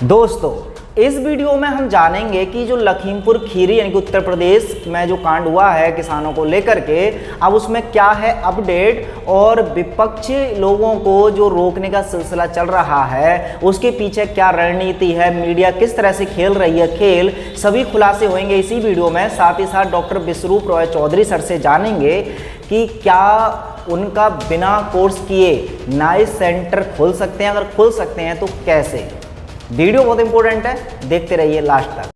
दोस्तों, इस वीडियो में हम जानेंगे कि जो लखीमपुर खीरी यानी कि उत्तर प्रदेश में जो कांड हुआ है किसानों को लेकर के, अब उसमें क्या है अपडेट और विपक्षी लोगों को जो रोकने का सिलसिला चल रहा है उसके पीछे क्या रणनीति है, मीडिया किस तरह से खेल रही है खेल, सभी खुलासे होंगे इसी वीडियो में। साथ ही साथ डॉक्टर विश्वरूप रॉय चौधरी सर से जानेंगे कि क्या उनका बिना कोर्स किए नाइस सेंटर खुल सकते हैं, अगर खुल सकते हैं तो कैसे। वीडियो बहुत इंपॉर्टेंट है, देखते रहिए लास्ट तक।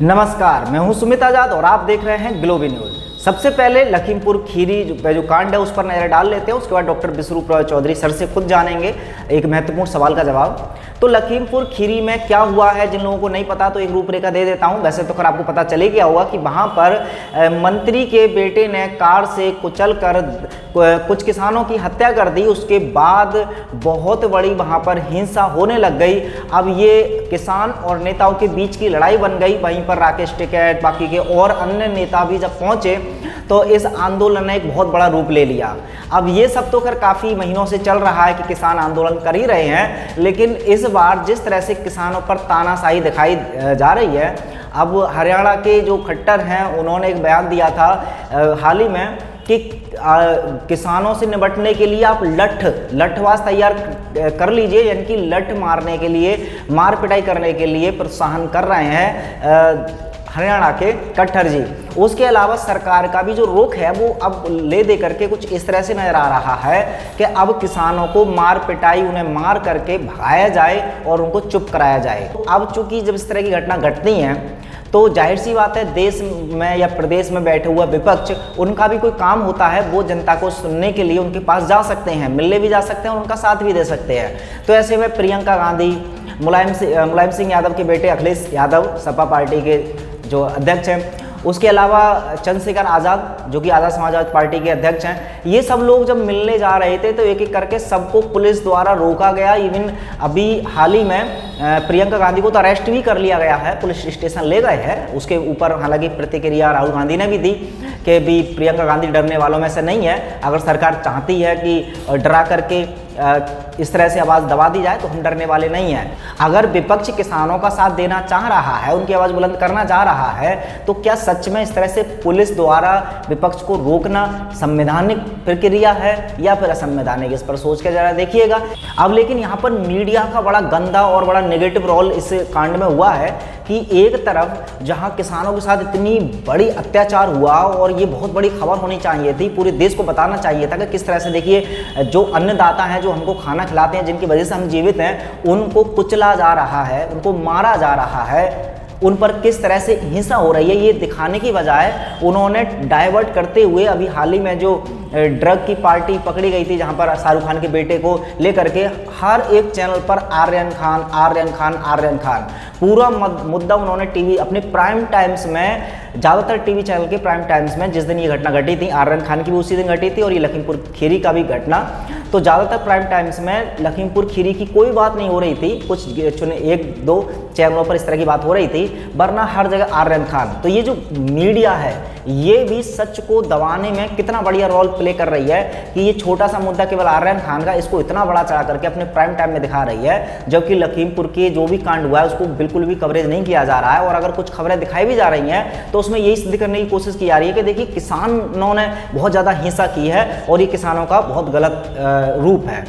नमस्कार, मैं हूं सुमित आजाद और आप देख रहे हैं ग्लोबी न्यूज। सबसे पहले लखीमपुर खीरी जो कांड है उस पर नजर डाल लेते हैं, उसके बाद डॉक्टर विश्वरूप रॉय चौधरी सर से खुद जानेंगे एक महत्वपूर्ण सवाल का जवाब। तो लखीमपुर खीरी में क्या हुआ है, जिन लोगों को नहीं पता तो एक रूपरेखा दे देता हूं। वैसे तो खैर आपको पता चले गया होगा कि वहां पर मंत्री के बेटे ने कार से कुचलकर कुछ किसानों की हत्या कर दी। उसके बाद बहुत बड़ी वहां पर हिंसा होने लग गई। अब ये किसान और नेताओं के बीच की लड़ाई बन गई। वहीं पर राकेश टिकैत बाकी के और अन्य नेता भी जब पहुंचे तो इस आंदोलन ने एक बहुत बड़ा रूप ले लिया। अब ये सब तो कर काफ़ी महीनों से चल रहा है कि किसान आंदोलन कर ही रहे हैं, लेकिन इस बार जिस तरह से किसानों पर तानाशाही दिखाई जा रही है, अब हरियाणा के जो खट्टर हैं उन्होंने एक बयान दिया था हाल ही में कि किसानों से निपटने के लिए आप लठवास तैयार कर लीजिए, यानी कि लठ मारने के लिए, मार पिटाई करने के लिए प्रोत्साहन कर रहे हैं हरियाणा के खट्टर जी। उसके अलावा सरकार का भी जो रुख है वो अब ले दे करके कुछ इस तरह से नजर आ रहा है कि अब किसानों को मार पिटाई, उन्हें मार करके भगाया जाए और उनको चुप कराया जाए। अब चूंकि जब इस तरह की घटना घटती हैं तो जाहिर सी बात है देश में या प्रदेश में बैठे हुआ विपक्ष, उनका भी कोई काम होता है, वो जनता को सुनने के लिए उनके पास जा सकते हैं, मिलने भी जा सकते हैं और उनका साथ भी दे सकते हैं। तो ऐसे में प्रियंका गांधी, मुलायम सिंह यादव के बेटे अखिलेश यादव सपा पार्टी के जो अध्यक्ष हैं, उसके अलावा चंद्रशेखर आज़ाद जो कि आज़ाद समाजवादी पार्टी के अध्यक्ष हैं, ये सब लोग जब मिलने जा रहे थे तो एक एक करके सबको पुलिस द्वारा रोका गया। इवन अभी हाल ही में प्रियंका गांधी को तो अरेस्ट भी कर लिया गया है, पुलिस स्टेशन ले गए हैं। उसके ऊपर हालांकि प्रतिक्रिया राहुल गांधी ने भी दी कि भी प्रियंका गांधी डरने वालों में से नहीं है। अगर सरकार चाहती है कि डरा करके इस तरह से आवाज़ दबा दी जाए तो हम डरने वाले नहीं हैं। अगर विपक्ष किसानों का साथ देना चाह रहा है, उनकी आवाज़ बुलंद करना चाह रहा है, तो क्या सच में इस तरह से पुलिस द्वारा विपक्ष को रोकना संवैधानिक प्रक्रिया है या फिर असंवैधानिक, इस पर सोच के जरा देखिएगा। अब लेकिन यहाँ पर मीडिया का बड़ा गंदा और बड़ा नेगेटिव रोल इस कांड में हुआ है कि एक तरफ जहाँ किसानों के साथ इतनी बड़ी अत्याचार हुआ और ये बहुत बड़ी खबर होनी चाहिए थी, पूरे देश को बताना चाहिए था कि किस तरह से देखिए जो अन्नदाता हैं, जो हमको खाना खिलाते हैं, जिनकी वजह से हम जीवित हैं, उनको कुचला जा रहा है, उनको मारा जा रहा है, उन पर किस तरह से हिंसा हो रही है, ये दिखाने की बजाय उन्होंने डाइवर्ट करते हुए अभी हाल ही में जो ड्रग की पार्टी पकड़ी गई थी जहां पर शाहरुख खान के बेटे को लेकर के हर एक चैनल पर आर्यन खान पूरा मुद्दा उन्होंने टीवी अपने प्राइम टाइम्स में, ज़्यादातर टीवी चैनल के प्राइम टाइम्स में जिस दिन ये घटना घटी थी, आर्यन खान की भी उसी दिन घटी थी और ये लखीमपुर खीरी का भी घटना, तो ज़्यादातर प्राइम टाइम्स में लखीमपुर खीरी की कोई बात नहीं हो रही थी। कुछ चुने एक दो चैनलों पर इस तरह की बात हो रही थी, वरना हर जगह आर्यन खान। तो ये जो मीडिया है ये भी सच को दबाने में कितना बढ़िया रोल प्ले कर रही है कि ये छोटा सा मुद्दा केवल आर्यन खान का, इसको इतना बड़ा चढ़ा करके अपने प्राइम टाइम में दिखा रही है, जबकि लखीमपुर के जो भी कांड हुआ है उसको बिल्कुल भी कवरेज नहीं किया जा रहा है। और अगर कुछ खबरें दिखाई भी जा रही हैं तो उसमें यही सिद्ध करने की कोशिश की जा रही है कि देखिए किसानों ने बहुत ज़्यादा हिंसा की है और ये किसानों का बहुत गलत रूप है।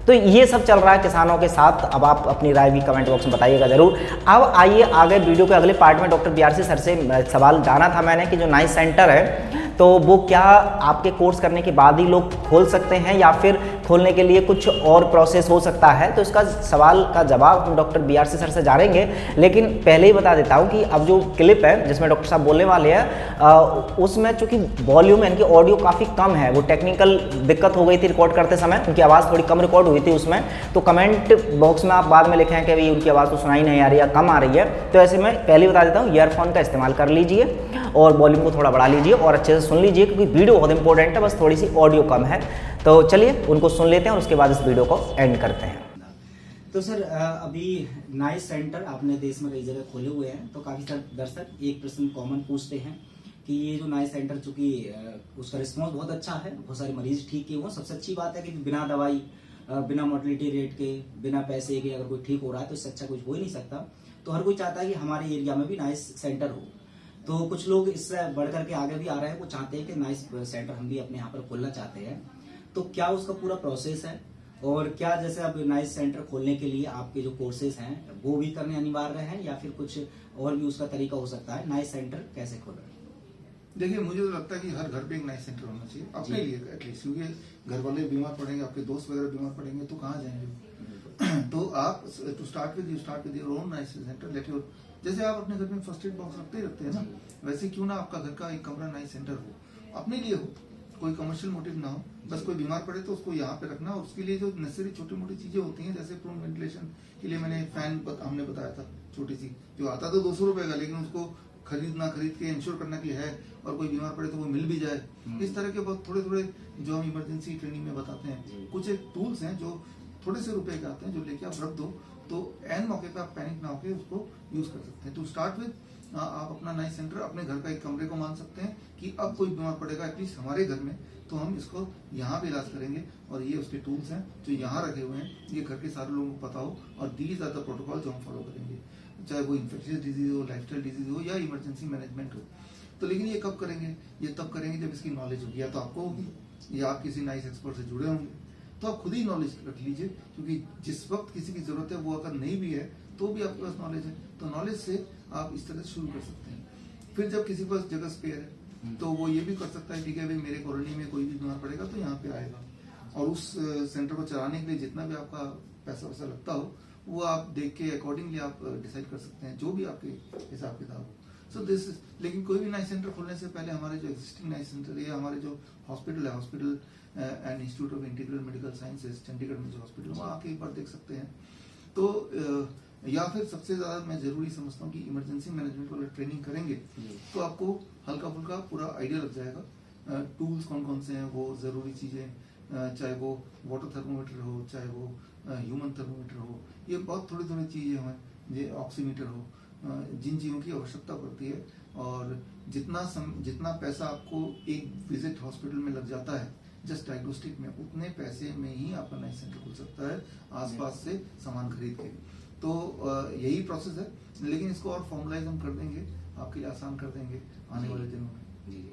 तो ये सब चल रहा है किसानों के साथ। अब आप अपनी राय भी कमेंट बॉक्स में बताइएगा जरूर। अब आइए आगे वीडियो के अगले पार्ट में डॉक्टर बीआरसी सर से सवाल जाना था मैंने कि जो नाइस सेंटर है तो वो क्या आपके कोर्स करने के बाद ही लोग खोल सकते हैं या फिर खोलने के लिए कुछ और प्रोसेस हो सकता है, तो इसका सवाल का जवाब हम डॉक्टर बीआरसी सर से जानेंगे। लेकिन पहले ही बता देता हूँ कि अब जो क्लिप है जिसमें डॉक्टर साहब बोलने वाले हैं उसमें चूँकि वॉल्यूम यानी कि ऑडियो काफ़ी कम है, वो टेक्निकल दिक्कत हो गई थी रिकॉर्ड करते समय, उनकी आवाज़ थोड़ी कम रिकॉर्ड हुई थी उसमें। तो कमेंट बॉक्स में आप बाद में लिखें कि भाई उनकी आवाज़ तो सुनाई नहीं आ रही है, कम आ रही है, तो ऐसे में पहले बता देता हूँ ईयरफोन का इस्तेमाल कर लीजिए और वॉल्यूम को थोड़ा बढ़ा लीजिए और अच्छे से सुन लीजिए, क्योंकि वीडियो बहुत इंपॉर्टेंट है, बस थोड़ी सी ऑडियो कम है। तो चलिए उनको सुन लेते हैं और उसके बाद इस वीडियो को एंड करते हैं। तो सर अभी नाइस सेंटर आपने देश में कई जगह खोले हुए हैं, तो काफ़ी सारे दर्शक एक प्रश्न कॉमन पूछते हैं कि ये जो नाइस सेंटर चूंकि उसका रिस्पॉन्स बहुत अच्छा है, बहुत सारे मरीज ठीक किए हुए। सबसे अच्छी बात है कि बिना दवाई, बिना मोर्टेलिटी रेट के, बिना पैसे के अगर कोई ठीक हो रहा है तो इससे अच्छा कुछ हो ही नहीं सकता। तो हर कोई चाहता है कि हमारे एरिया में भी नाइस सेंटर हो। तो कुछ लोग इससे बढ़ करके आगे भी आ रहे हैं, वो चाहते हैं कि नाइस सेंटर हम भी अपने यहाँ पर खोलना चाहते हैं। तो क्या उसका पूरा प्रोसेस है, और क्या जैसे अब नाइस सेंटर खोलने के लिए आपके जो कोर्सेज हैं वो भी करने अनिवार्य हैं, या फिर कुछ और भी उसका तरीका हो सकता है? नाइस सेंटर कैसे खोलें? देखिए, मुझे तो लगता है कि हर घर पे एक नाइस सेंटर होना चाहिए अपने लिए एटलीस्ट, क्योंकि घर वाले बीमार पड़ेंगे, आपके दोस्त वगैरह बीमार पड़ेंगे तो कहाँ जाएंगे। तो आप to start with your own nice centre, let your, जैसे आप अपने घर में फर्स्ट एड बॉक्स रखते हैं ना, वैसे क्यों ना आपका घर का एक कमरा नाइस सेंटर हो, अपने लिए हो, कोई कमर्शियल मोटिव ना हो, बस कोई बीमार पड़े तो उसको यहाँ पे रखना। और उसके लिए जो नेसेसरी छोटी मोटी चीजें होती हैं, जैसे प्रूम वेंटिलेशन के लिए मैंने फैन हमने बताया था, छोटी सी, जो आता तो 200 रुपए का, लेकिन उसको खरीद के इंश्योर करने के लिए है, और कोई बीमार पड़े तो वो मिल भी जाए। इस तरह के बहुत थोड़े थोड़े जो हम इमरजेंसी ट्रेनिंग में बताते हैं, कुछ एक टूल्स हैं जो थोड़े से रुपए के आते हैं, जो लेके आप रख दो तो एन मौके पे आप पैनिक ना होकर उसको यूज कर सकते हैं। टू स्टार्ट विद आप अपना नाइस सेंटर अपने घर का एक कमरे को मान सकते हैं कि अब कोई बीमार पड़ेगा एटलीस्ट हमारे घर में, तो हम इसको यहाँ पे इलाज करेंगे। और ये उसके टूल्स हैं जो यहाँ रखे हुए हैं, ये घर के सारे लोगों को पता हो, और दीज आर द प्रोटोकॉल जो हम फॉलो करेंगे, चाहे वो इन्फेक्शियस डिजीज हो, लाइफस्टाइल डिजीज हो, या इमरजेंसी मैनेजमेंट हो। तो लेकिन ये कब करेंगे? ये तब करेंगे जब इसकी नॉलेज होगी, या तो आपको होगी या आप किसी नाइस एक्सपर्ट से जुड़े होंगे। तो आप खुद ही नॉलेज रख लीजिए, क्योंकि जिस वक्त किसी की जरूरत है वो अगर नहीं भी है तो भी आपके पास नॉलेज है, तो नॉलेज से आप इस तरह शुरू कर सकते हैं। फिर जब किसी के पास जगह स्पेयर है तो वो ये भी कर सकता है, ठीक है भाई मेरे कॉलोनी में कोई भी बीमार पड़ेगा तो यहाँ पे आएगा, और उस सेंटर को चलाने के लिए जितना भी आपका पैसा वैसा लगता हो वो आप देख के अकॉर्डिंगली आप डिसाइड कर सकते हैं, जो भी आपके हिसाब किताब हो। सो दिस, लेकिन कोई भी नाइस सेंटर खोलने से पहले हमारे जो एग्जिस्टिंग नाइस सेंटर है, हमारे जो हॉस्पिटल है, hospital and institute of integral medical sciences Chandigarh में जो हॉस्पिटल, वहाँ आके एक बार देख सकते हैं। तो या फिर सबसे ज्यादा मैं जरूरी समझता हूँ कि इमरजेंसी मैनेजमेंट वाला ट्रेनिंग करेंगे तो आपको हल्का फुल्का पूरा आइडिया लग जाएगा। टूल्स कौन कौन से हैं, वो जरूरी चीजें, चाहे वो वाटर थर्मोमीटर हो, चाहे वो ह्यूमन थर्मोमीटर हो, ये बहुत थोड़ी थोड़ी चीजें हैं, ये ऑक्सीमीटर हो, जिन चीजों की आवश्यकता पड़ती है। और जितना पैसा आपको एक विजिट हॉस्पिटल में लग जाता है जस्ट डायग्नोस्टिक में, उतने पैसे में ही आपका नाइस सेंटर खुल सकता है आसपास से सामान खरीद के। तो यही प्रोसेस है, लेकिन इसको और फॉर्मलाइज हम कर देंगे, आपके लिए आसान कर देंगे आने वाले दिनों में। जी।